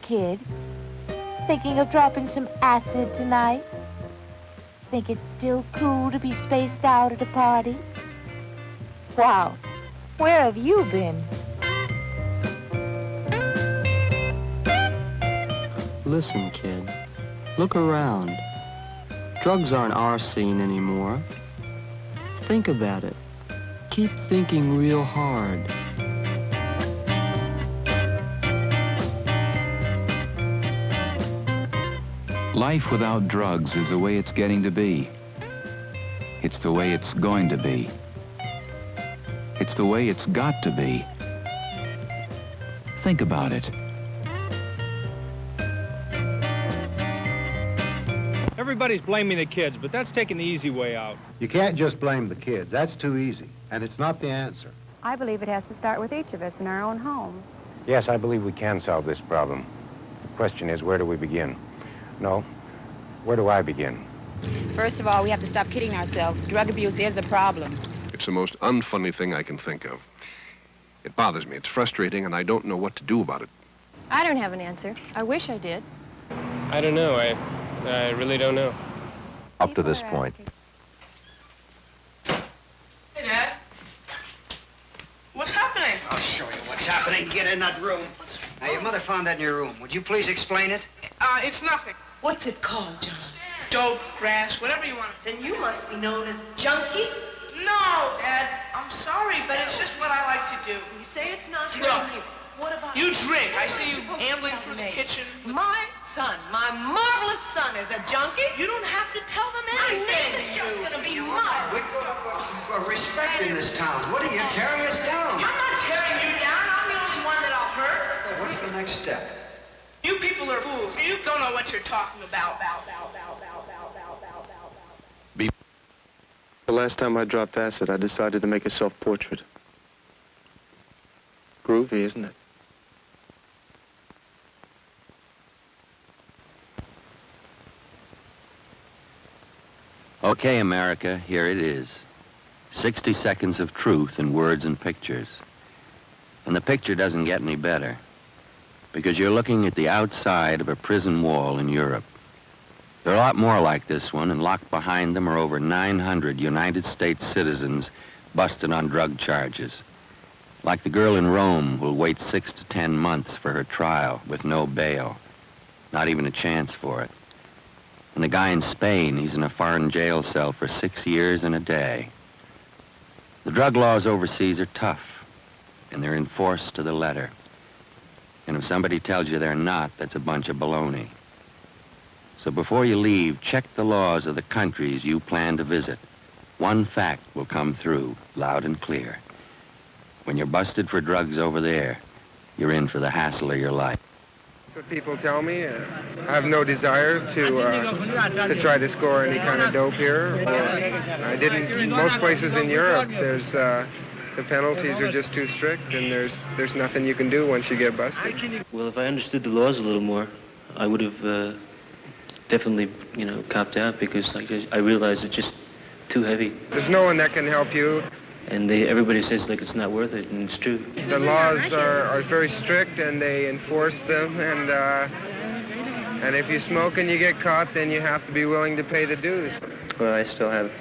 kid? Thinking of dropping some acid tonight? Think it's still cool to be spaced out at a party? Wow, where have you been? Listen, kid, look around. Drugs aren't our scene anymore. Think about it. Keep thinking real hard. Life without drugs is the way it's getting to be. It's the way it's going to be. It's the way it's got to be. Think about it. Everybody's blaming the kids, but that's taking the easy way out. You can't just blame the kids. That's too easy, and it's not the answer. I believe it has to start with each of us in our own home. Yes, I believe we can solve this problem. The question is, where do we begin? No, where do I begin? First of all, we have to stop kidding ourselves. Drug abuse is a problem. It's the most unfunny thing I can think of. It bothers me. It's frustrating, and I don't know what to do about it. I don't have an answer. I wish I did. I don't know. I really don't know. Up to this point. Hey, Dad. What's happening? I'll show you what's happening. Get in that room. Now, your mother found that in your room. Would you please explain it? It's nothing. What's it called, John? Dope, grass, whatever you want. Then you must be known as junkie. No, Dad. I'm sorry, but it's just what I like to do. You say it's not Look, hurting you. What about you drink. I see you ambling through the kitchen. My son, my marvelous son, is a junkie. You don't have to tell them anything. It's just gonna be mine. We're respect in this town. What are you tearing us down? I'm not tearing you down. I'm the only one that I'll hurt. Well, what's the next step? You people are fools. You don't know what you're talking about. The last time I dropped acid, I decided to make a self-portrait. Groovy, isn't it? Okay, America, here it is. 60 seconds of truth in words and pictures. And the picture doesn't get any better, because you're looking at the outside of a prison wall in Europe. There are a lot more like this one, and locked behind them are over 900 United States citizens busted on drug charges. Like the girl in Rome who'll wait 6 to 10 months for her trial with no bail, not even a chance for it. And the guy in Spain, he's in a foreign jail cell for 6 years and a day. The drug laws overseas are tough, and they're enforced to the letter. And if somebody tells you they're not, that's a bunch of baloney. So before you leave, check the laws of the countries you plan to visit. One fact will come through, loud and clear. When you're busted for drugs over there, you're in for the hassle of your life. That's what people tell me. I have no desire to try to score any kind of dope here. I didn't. Most places in Europe, there's the penalties are just too strict, and there's nothing you can do once you get busted. Well, if I understood the laws a little more, I would have definitely, copped out, because I realized it's just too heavy. There's no one that can help you. And everybody says like it's not worth it, and it's true. The laws are very strict, and they enforce them, and if you smoke and you get caught, then you have to be willing to pay the dues. Well, I still have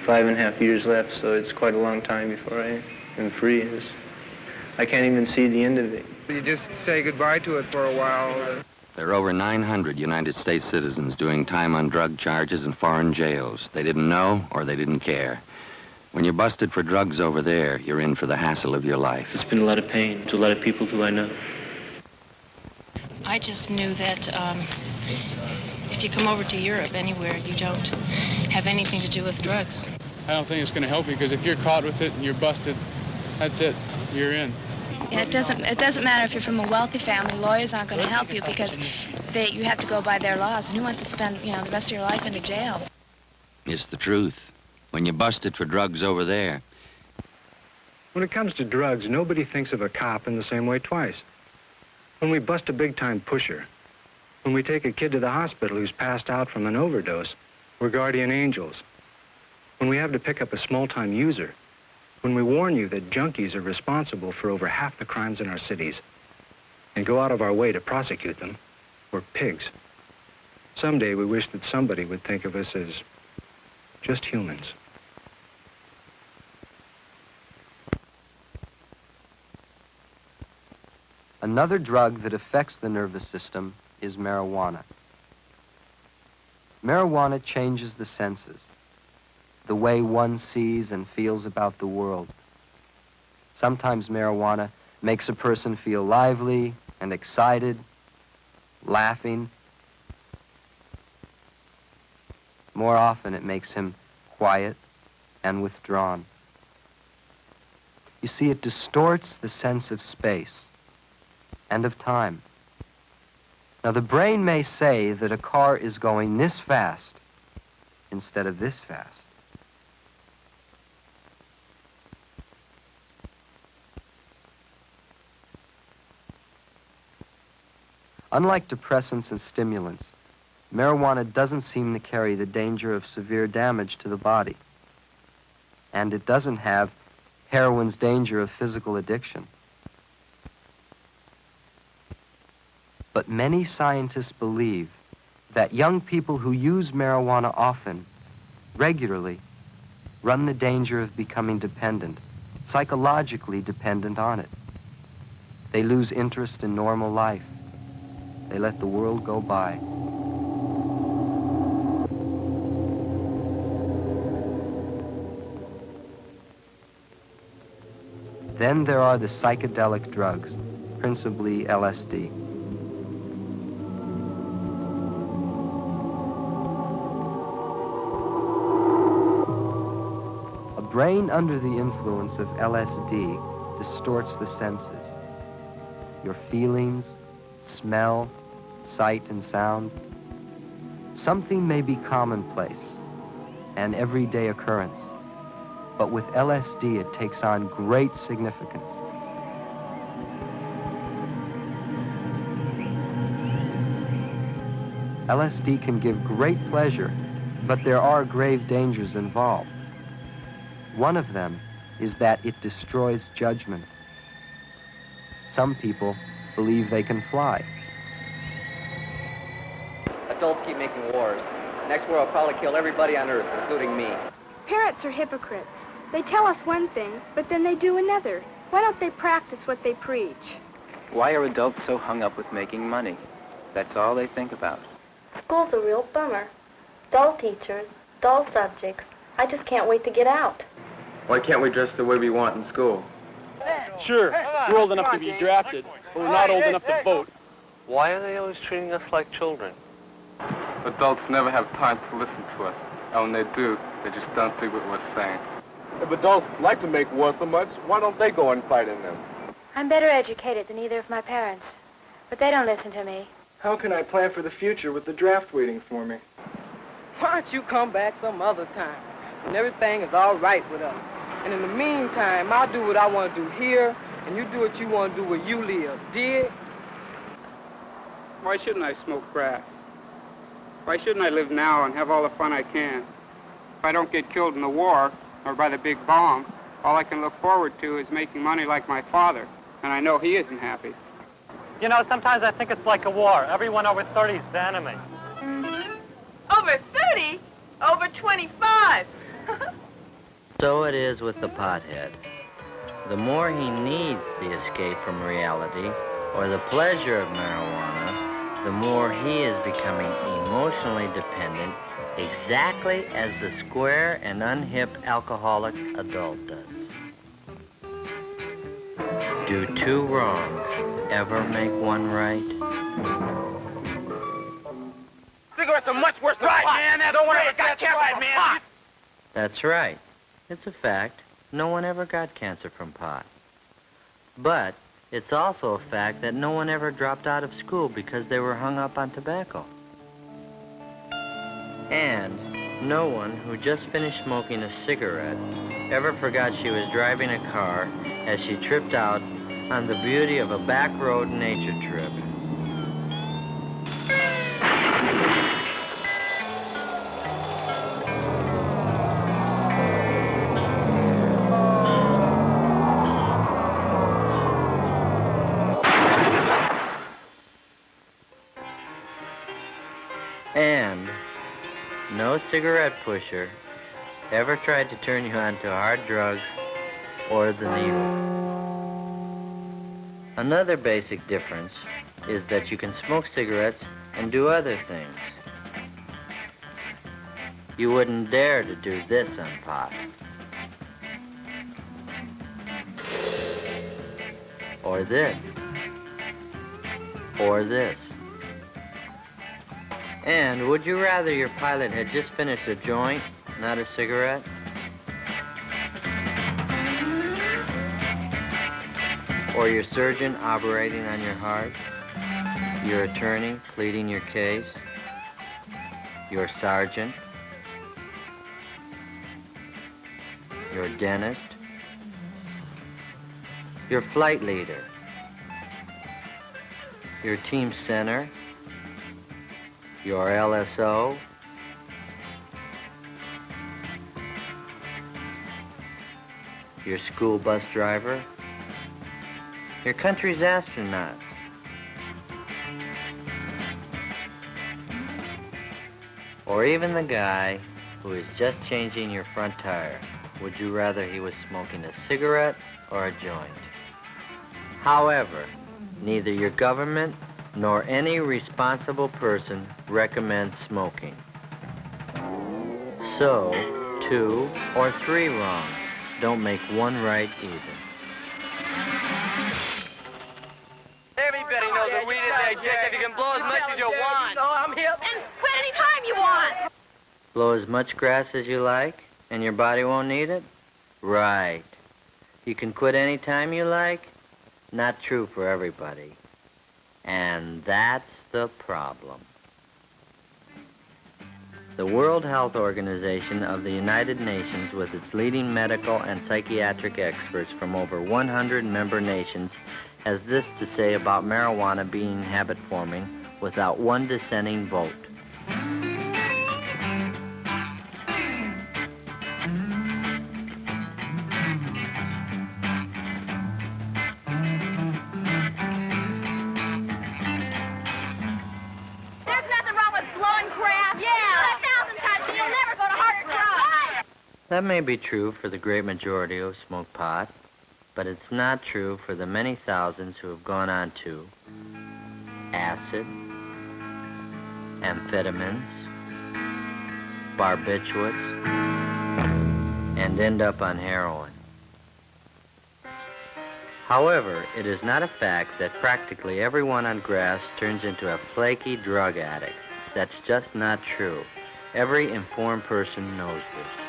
5.5 years left, so it's quite a long time before I am free. I can't even see the end of it. You just say goodbye to it for a while. There are over 900 United States citizens doing time on drug charges in foreign jails. They didn't know or they didn't care. When you're busted for drugs over there, you're in for the hassle of your life. It's been a lot of pain to a lot of people who I know. I just knew that if you come over to Europe, anywhere, you don't have anything to do with drugs. I don't think it's going to help you, because if you're caught with it and you're busted, that's it. You're in. Yeah, it doesn't matter if you're from a wealthy family. Lawyers aren't going to help you, because you have to go by their laws. And who wants to spend, the rest of your life in a jail? It's the truth. When you're busted for drugs over there. When it comes to drugs, nobody thinks of a cop in the same way twice. When we bust a big-time pusher, when we take a kid to the hospital who's passed out from an overdose, we're guardian angels. When we have to pick up a small-time user, when we warn you that junkies are responsible for over half the crimes in our cities, and go out of our way to prosecute them, we're pigs. Someday we wish that somebody would think of us as just humans. Another drug that affects the nervous system is marijuana. Marijuana changes the senses, the way one sees and feels about the world. Sometimes marijuana makes a person feel lively and excited, laughing. More often it makes him quiet and withdrawn. You see, it distorts the sense of space and of time. Now, the brain may say that a car is going this fast instead of this fast. Unlike depressants and stimulants, marijuana doesn't seem to carry the danger of severe damage to the body. And it doesn't have heroin's danger of physical addiction. But many scientists believe that young people who use marijuana often, regularly, run the danger of becoming dependent, psychologically dependent on it. They lose interest in normal life. They let the world go by. Then there are the psychedelic drugs, principally LSD. A brain under the influence of LSD distorts the senses. Your feelings, smell, sight and sound. Something may be commonplace, an everyday occurrence, but with LSD it takes on great significance. LSD can give great pleasure, but there are grave dangers involved. One of them is that it destroys judgment. Some people believe they can fly. Adults keep making wars. Next war will probably kill everybody on Earth, including me. Parents are hypocrites. They tell us one thing, but then they do another. Why don't they practice what they preach? Why are adults so hung up with making money? That's all they think about. School's a real bummer. Dull teachers, dull subjects. I just can't wait to get out. Why can't we dress the way we want in school? Sure, we're old enough to be drafted, but we're not old enough to vote. Why are they always treating us like children? Adults never have time to listen to us. And when they do, they just don't think what we're saying. If adults like to make war so much, why don't they go and fight in them? I'm better educated than either of my parents, but they don't listen to me. How can I plan for the future with the draft waiting for me? Why don't you come back some other time when everything is all right with us? And in the meantime, I'll do what I want to do here, and you do what you want to do where you live. Dig? Why shouldn't I smoke grass? Why shouldn't I live now and have all the fun I can? If I don't get killed in the war or by the big bomb, all I can look forward to is making money like my father, and I know he isn't happy. You know, sometimes I think it's like a war. Everyone over 30 is the enemy. Over 30? Over 25. So it is with the pothead. The more he needs the escape from reality or the pleasure of marijuana, the more he is becoming emotionally dependent, exactly as the square and unhip alcoholic adult does. Do two wrongs ever make one right? Cigarettes are much worse than pot. Man, no one ever got cancer from pot. That's right. It's a fact. No one ever got cancer from pot. But it's also a fact that no one ever dropped out of school because they were hung up on tobacco. And no one who just finished smoking a cigarette ever forgot she was driving a car as she tripped out on the beauty of a back road nature trip. And no cigarette pusher ever tried to turn you on to hard drugs or the needle. Another basic difference is that you can smoke cigarettes and do other things. You wouldn't dare to do this on pot. Or this. Or this. And would you rather your pilot had just finished a joint, not a cigarette? Or your surgeon operating on your heart? Your attorney pleading your case? Your sergeant? Your dentist? Your flight leader? Your team center? Your LSO? Your school bus driver? Your country's astronauts? Or even the guy who is just changing your front tire? Would you rather he was smoking a cigarette or a joint? However, neither your government nor any responsible person recommends smoking. So, 2 or 3 wrong don't make one right either. Everybody knows that weed is addictive. You can blow as much as you want. I'm here. And quit any time you want. Blow as much grass as you like, and your body won't need it? Right. You can quit any time you like? Not true for everybody. And that's the problem. The World Health Organization of the United Nations, with its leading medical and psychiatric experts from over 100 member nations, has this to say about marijuana being habit-forming without one dissenting vote. That may be true for the great majority who smoke pot, but it's not true for the many thousands who have gone on to acid, amphetamines, barbiturates, and end up on heroin. However, it is not a fact that practically everyone on grass turns into a flaky drug addict. That's just not true. Every informed person knows this.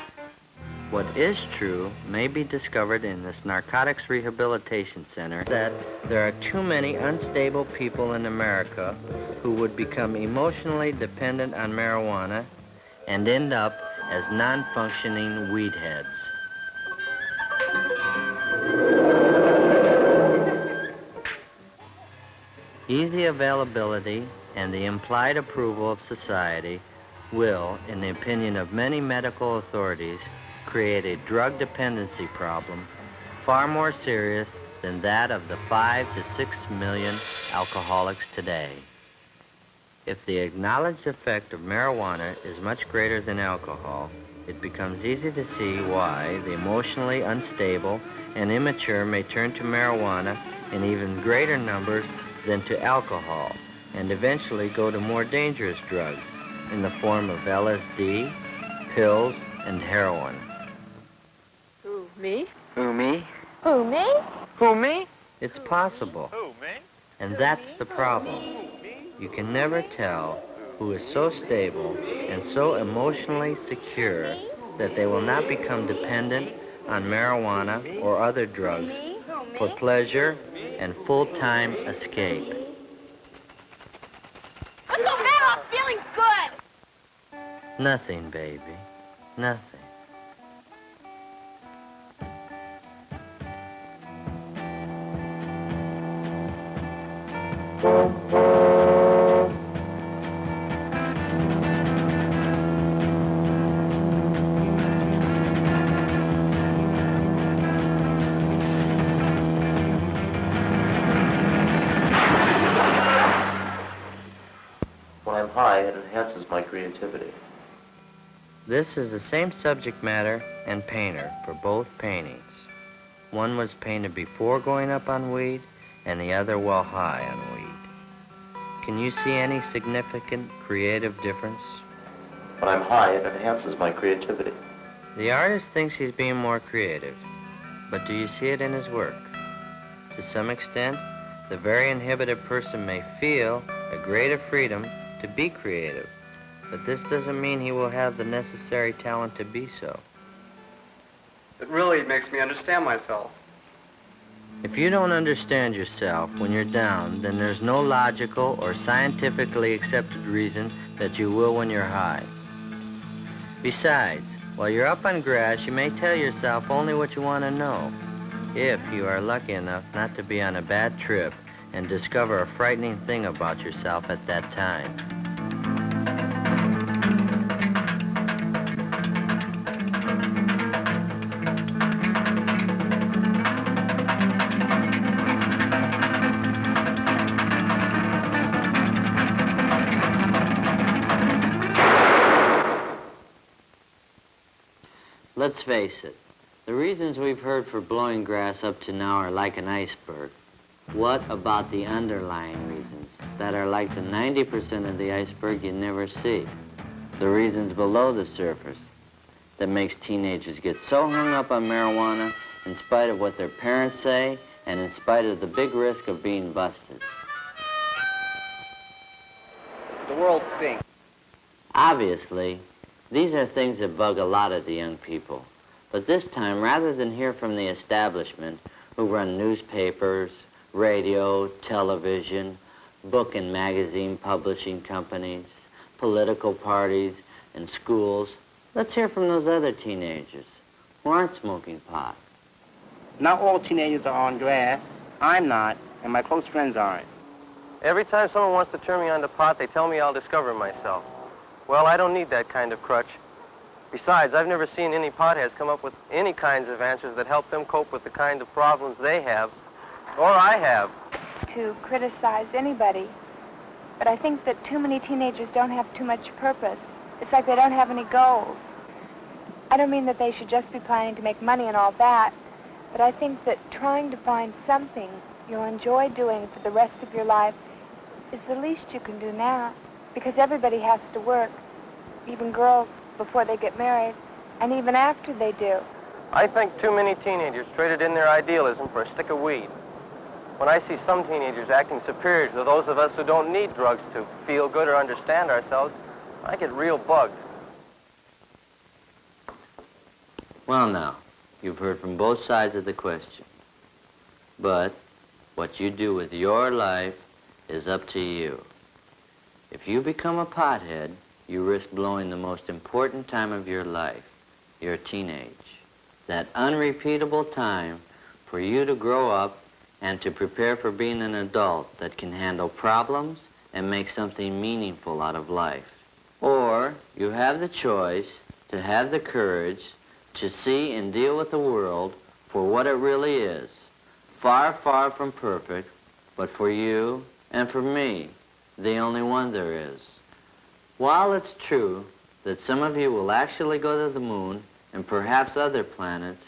What is true may be discovered in this narcotics rehabilitation center that there are too many unstable people in America who would become emotionally dependent on marijuana and end up as non-functioning weed heads. Easy availability and the implied approval of society will, in the opinion of many medical authorities, create a drug dependency problem far more serious than that of the 5 to 6 million alcoholics today. If the acknowledged effect of marijuana is much greater than alcohol, it becomes easy to see why the emotionally unstable and immature may turn to marijuana in even greater numbers than to alcohol, and eventually go to more dangerous drugs in the form of LSD, pills, and heroin. Who, me? Who, me? Who, me? Who, me? It's possible. Who, me? And that's the problem. You can never tell who is so stable and so emotionally secure that they will not become dependent on marijuana or other drugs for pleasure and full-time escape. What's the matter? I'm feeling good. Nothing, baby. Nothing. When I'm high, it enhances my creativity. This is the same subject matter and painter for both paintings. One was painted before going up on weed, and the other while high on weed. Can you see any significant creative difference? When I'm high, it enhances my creativity. The artist thinks he's being more creative, but do you see it in his work? To some extent, the very inhibited person may feel a greater freedom to be creative, but this doesn't mean he will have the necessary talent to be so. It really makes me understand myself. If you don't understand yourself when you're down, then there's no logical or scientifically accepted reason that you will when you're high. Besides, while you're up on grass, you may tell yourself only what you want to know, if you are lucky enough not to be on a bad trip and discover a frightening thing about yourself at that time. Let's face it, the reasons we've heard for blowing grass up to now are like an iceberg. What about the underlying reasons that are like the 90% of the iceberg you never see? The reasons below the surface that makes teenagers get so hung up on marijuana in spite of what their parents say and in spite of the big risk of being busted. The world stinks. Obviously, these are things that bug a lot of the young people. But this time, rather than hear from the establishment, who run newspapers, radio, television, book and magazine publishing companies, political parties, and schools, let's hear from those other teenagers who aren't smoking pot. Not all teenagers are on grass. I'm not, and my close friends aren't. Every time someone wants to turn me on to pot, they tell me I'll discover myself. Well, I don't need that kind of crutch. Besides, I've never seen any potheads come up with any kinds of answers that help them cope with the kind of problems they have, or I have. To criticize anybody, but I think that too many teenagers don't have too much purpose. It's like they don't have any goals. I don't mean that they should just be planning to make money and all that, but I think that trying to find something you'll enjoy doing for the rest of your life is the least you can do now, because everybody has to work, even girls before they get married, and even after they do. I think too many teenagers traded in their idealism for a stick of weed. When I see some teenagers acting superior to those of us who don't need drugs to feel good or understand ourselves, I get real bugged. Well now, you've heard from both sides of the question. But what you do with your life is up to you. If you become a pothead, you risk blowing the most important time of your life, your teenage. That unrepeatable time for you to grow up and to prepare for being an adult that can handle problems and make something meaningful out of life. Or you have the choice to have the courage to see and deal with the world for what it really is. Far, far from perfect, but for you and for me, the only one there is. While it's true that some of you will actually go to the moon and perhaps other planets,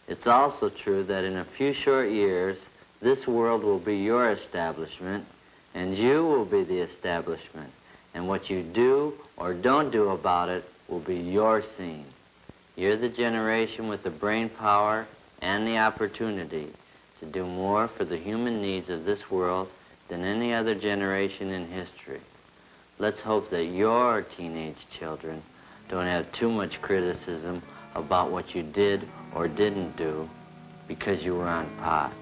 it's also true that in a few short years, this world will be your establishment, and you will be the establishment. And what you do or don't do about it will be your scene. You're the generation with the brain power and the opportunity to do more for the human needs of this world than any other generation in history. Let's hope that your teenage children don't have too much criticism about what you did or didn't do because you were on pot.